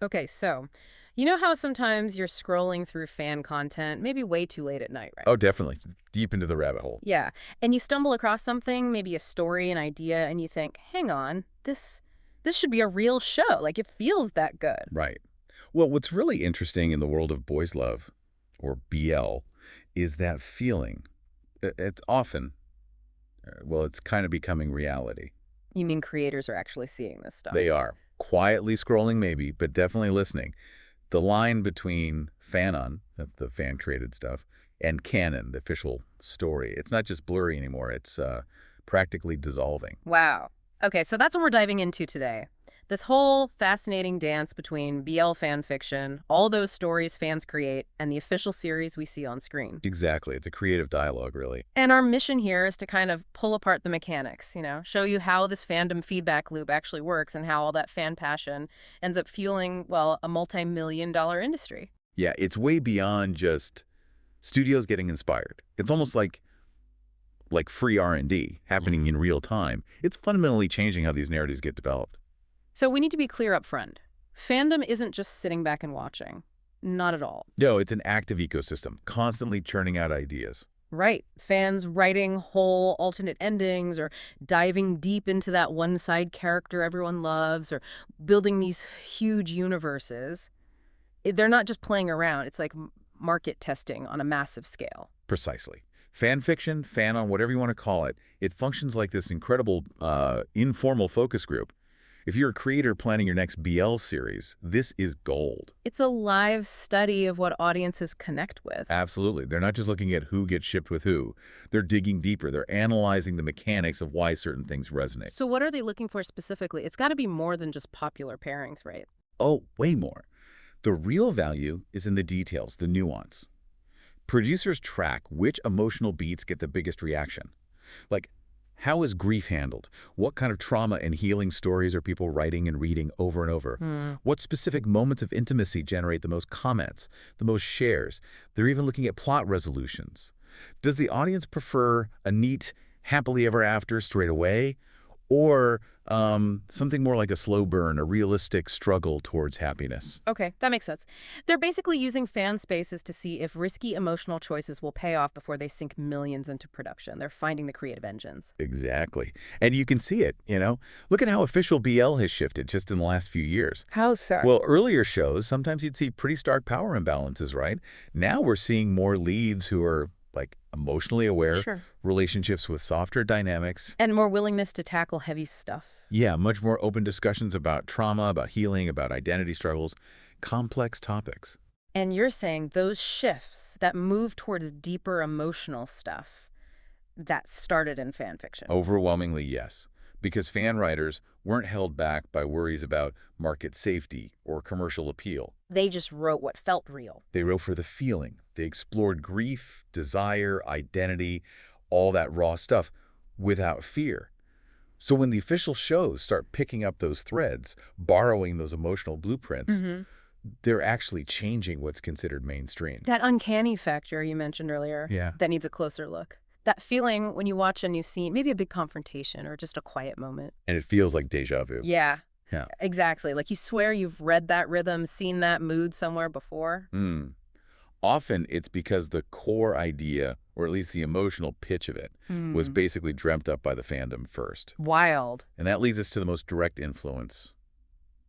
Okay, so you know how sometimes you're scrolling through fan content, maybe way too late at night, right? Oh, definitely. Deep into the rabbit hole. Yeah, and you stumble across something, maybe a story, an idea, and you think, "Hang on, this should be a real show. Like it feels that good." Right. Well, what's really interesting in the world of boys' love, or BL, is that feeling. It's often, well, it's kind of becoming reality. You mean creators are actually seeing this stuff? They are. Quietly scrolling, maybe, but definitely listening. The line between Fanon, that's the fan-created stuff, and Canon, the official story, it's not just blurry anymore. It's practically dissolving. Wow. Okay, so that's what we're diving into today. This whole fascinating dance between BL fan fiction, all those stories fans create, and the official series we see on screen. Exactly. It's a creative dialogue, really. And our mission here is to kind of pull apart the mechanics, show you how this fandom feedback loop actually works and how all that fan passion ends up fueling, well, a multi-million-dollar industry. Yeah, it's way beyond just studios getting inspired. It's almost like free R&D happening in real time. It's fundamentally changing how these narratives get developed. So we need to be clear up front. Fandom isn't just sitting back and watching. Not at all. No, it's an active ecosystem, constantly churning out ideas. Right. Fans writing whole alternate endings or diving deep into that one side character everyone loves or building these huge universes. They're not just playing around. It's like market testing on a massive scale. Precisely. Fan fiction, fanon, whatever you want to call it, it functions like this incredible informal focus group. If you're a creator planning your next BL series, this is gold. It's a live study of what audiences connect with. Absolutely. They're not just looking at who gets shipped with who. They're digging deeper. They're analyzing the mechanics of why certain things resonate. So what are they looking for specifically? It's got to be more than just popular pairings, right? Oh, way more. The real value is in the details, the nuance. Producers track which emotional beats get the biggest reaction. Like, how is grief handled? What kind of trauma and healing stories are people writing and reading over and over? What specific moments of intimacy generate the most comments, the most shares? They're even looking at plot resolutions. Does the audience prefer a neat, happily ever after straight away? Or something more like a slow burn, a realistic struggle towards happiness? Okay, that makes sense. They're basically using fan spaces to see if risky emotional choices will pay off before they sink millions into production. They're finding the creative engines. Exactly. And you can see it. Look at how official BL has shifted just in the last few years. How so? Well, earlier shows, sometimes you'd see pretty stark power imbalances, right? Now we're seeing more leads who are, like, emotionally aware, Sure. relationships with softer dynamics. And more willingness to tackle heavy stuff. Yeah, much more open discussions about trauma, about healing, about identity struggles, complex topics. And you're saying those shifts that move towards deeper emotional stuff, that started in fan fiction. Overwhelmingly, yes. Because fan writers weren't held back by worries about market safety or commercial appeal. They just wrote what felt real. They wrote for the feeling. They explored grief, desire, identity, all that raw stuff without fear. So when the official shows start picking up those threads, borrowing those emotional blueprints, they're actually changing what's considered mainstream. That uncanny factor you mentioned earlier, Yeah. that needs a closer look. That feeling when you watch a new scene, maybe a big confrontation or just a quiet moment. And it feels like deja vu. Yeah, Yeah. exactly. Like you swear you've read that rhythm, seen that mood somewhere before. Often it's because the core idea, or at least the emotional pitch of it, was basically dreamt up by the fandom first. Wild. And that leads us to the most direct influence.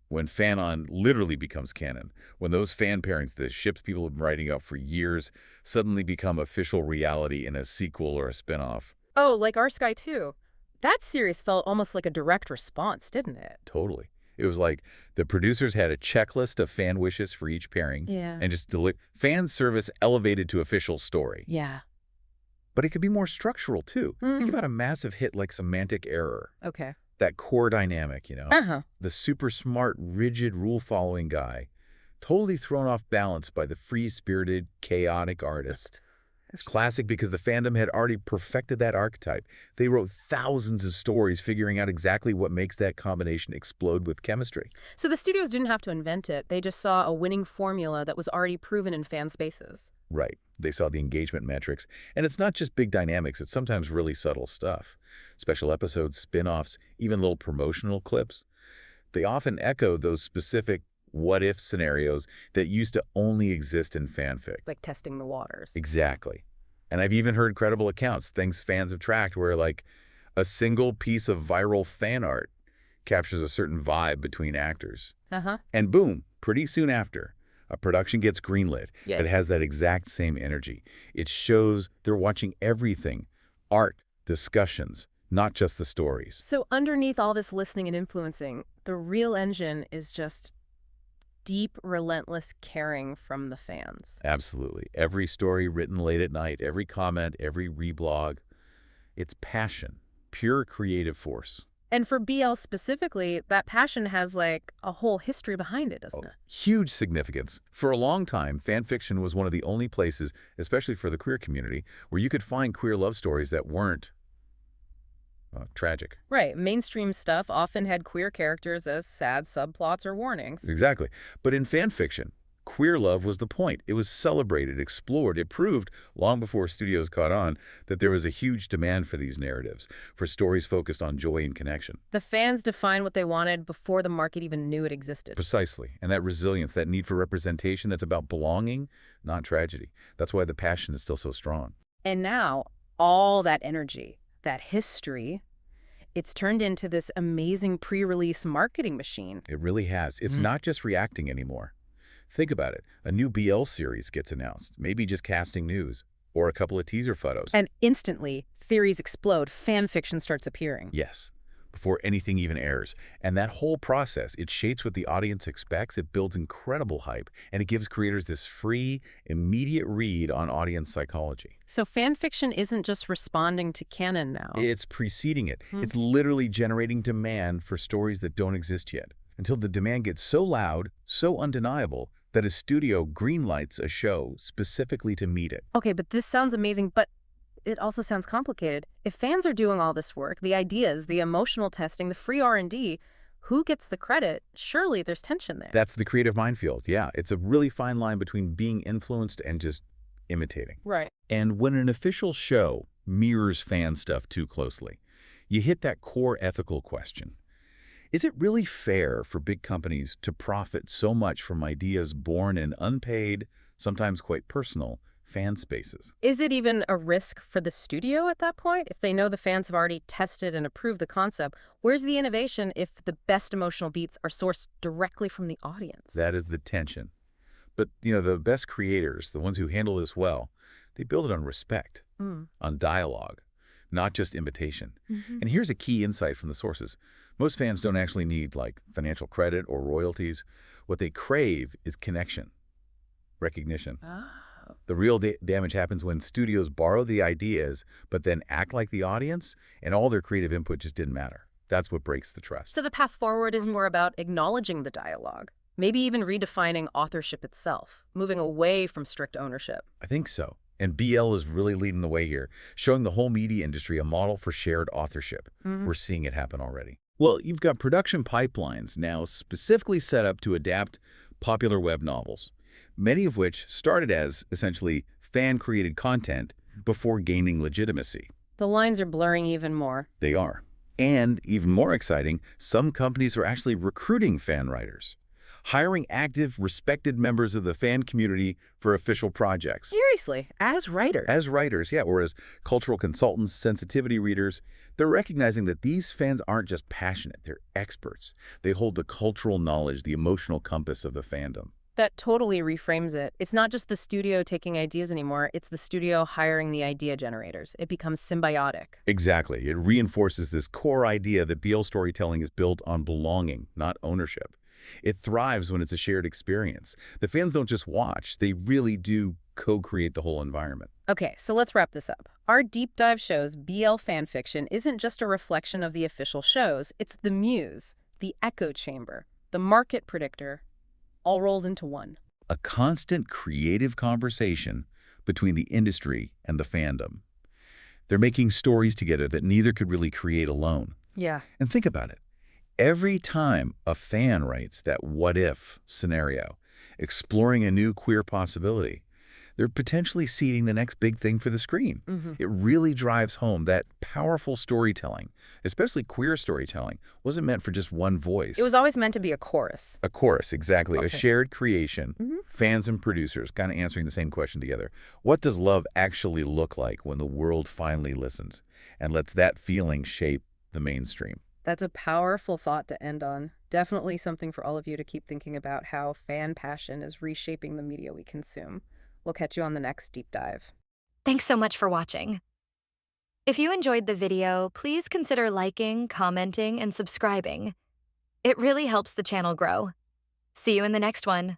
When Fanon literally becomes canon, when those fan pairings, the ships people have been writing up for years, suddenly become official reality in a sequel or a spinoff. Oh, like Our Sky 2. That series felt almost like a direct response, didn't it? Totally. It was like the producers had a checklist of fan wishes for each pairing Yeah. and just fan service elevated to official story. Yeah. But it could be more structural, too. Think about a massive hit like Semantic Error. Okay. That core dynamic, the super smart, rigid, rule-following guy, totally thrown off balance by the free-spirited, chaotic artist. It's classic because the fandom had already perfected that archetype. They wrote thousands of stories figuring out exactly what makes that combination explode with chemistry. So the studios didn't have to invent it. They just saw a winning formula that was already proven in fan spaces. Right. They saw the engagement metrics. And it's not just big dynamics. It's sometimes really subtle stuff. Special episodes, spin-offs, even little promotional clips. They often echo those specific what-if scenarios that used to only exist in fanfic. Like testing the waters. Exactly. And I've even heard credible accounts, things fans have tracked, where like a single piece of viral fan art captures a certain vibe between actors. Uh-huh. And boom, pretty soon after, a production gets greenlit Yeah. that has that exact same energy. It shows they're watching everything, art, discussions, not just the stories. So underneath all this listening and influencing, the real engine is just deep, relentless caring from the fans. Absolutely. Every story written late at night, every comment, every reblog, it's passion, pure creative force. And for BL specifically, that passion has like a whole history behind it, doesn't it? Huge significance. For a long time, fan fiction was one of the only places, especially for the queer community, where you could find queer love stories that weren't tragic. Right. Mainstream stuff often had queer characters as sad subplots or warnings. Exactly. But in fan fiction, queer love was the point. It was celebrated, explored. It proved, long before studios caught on, that there was a huge demand for these narratives, for stories focused on joy and connection. The fans defined what they wanted before the market even knew it existed. Precisely. And that resilience, that need for representation that's about belonging, not tragedy. That's why the passion is still so strong. And now, all that energy, that history, it's turned into this amazing pre-release marketing machine. It really has. It's not just reacting anymore. Think about it. A new BL series gets announced, maybe just casting news, or a couple of teaser photos. And instantly, theories explode, fan fiction starts appearing. Yes, before anything even airs. And that whole process, it shapes what the audience expects, it builds incredible hype, and it gives creators this free, immediate read on audience psychology. So fan fiction isn't just responding to canon now. It's preceding it. It's literally generating demand for stories that don't exist yet, until the demand gets so loud, so undeniable, that a studio greenlights a show specifically to meet it. Okay, but this sounds amazing, but it also sounds complicated. If fans are doing all this work, the ideas, the emotional testing, the free R&D, who gets the credit? Surely there's tension there. That's the creative minefield. Yeah, it's a really fine line between being influenced and just imitating. Right. And when an official show mirrors fan stuff too closely, you hit that core ethical question. Is it really fair for big companies to profit so much from ideas born in unpaid, sometimes quite personal, fan spaces? Is it even a risk for the studio at that point? If they know the fans have already tested and approved the concept, where's the innovation if the best emotional beats are sourced directly from the audience? That is the tension. But, the best creators, the ones who handle this well, they build it on respect, on dialogue, not just imitation. And here's a key insight from the sources. Most fans don't actually need, financial credit or royalties. What they crave is connection, recognition. The real damage happens when studios borrow the ideas, but then act like the audience, and all their creative input just didn't matter. That's what breaks the trust. So the path forward is more about acknowledging the dialogue, maybe even redefining authorship itself, moving away from strict ownership. I think so. And BL is really leading the way here, showing the whole media industry a model for shared authorship. We're seeing it happen already. Well, you've got production pipelines now specifically set up to adapt popular web novels, many of which started as essentially fan-created content before gaining legitimacy. The lines are blurring even more. They are. And even more exciting, some companies are actually recruiting fan writers, hiring active, respected members of the fan community for official projects. Seriously, as writers? As writers, yeah, or as cultural consultants, sensitivity readers. They're recognizing that these fans aren't just passionate, they're experts. They hold the cultural knowledge, the emotional compass of the fandom. That totally reframes it. It's not just the studio taking ideas anymore, it's the studio hiring the idea generators. It becomes symbiotic. Exactly. It reinforces this core idea that BL storytelling is built on belonging, not ownership. It thrives when it's a shared experience. The fans don't just watch, they really do co-create the whole environment. Okay, so let's wrap this up. Our deep dive shows BL fanfiction isn't just a reflection of the official shows, it's the muse, the echo chamber, the market predictor, all rolled into one. A constant creative conversation between the industry and the fandom. They're making stories together that neither could really create alone. Yeah. And think about it. Every time a fan writes that what-if scenario, exploring a new queer possibility, They're potentially seeding the next big thing for the screen. Hmm. It really drives home that powerful storytelling, especially queer storytelling, wasn't meant for just one It voice. was always meant to be a chorus. A chorus, exactly. A Okay. shared creation. Hmm. Fans and producers kind of answering the same question together. What does love actually look like when the world finally listens and lets that feeling shape the mainstream? That's a powerful thought to end on. Definitely something for all of you to keep thinking about how fan passion is reshaping the media we consume. We'll catch you on the next deep dive. Thanks so much for watching. If you enjoyed the video, please consider liking, commenting, and subscribing. It really helps the channel grow. See you in the next one.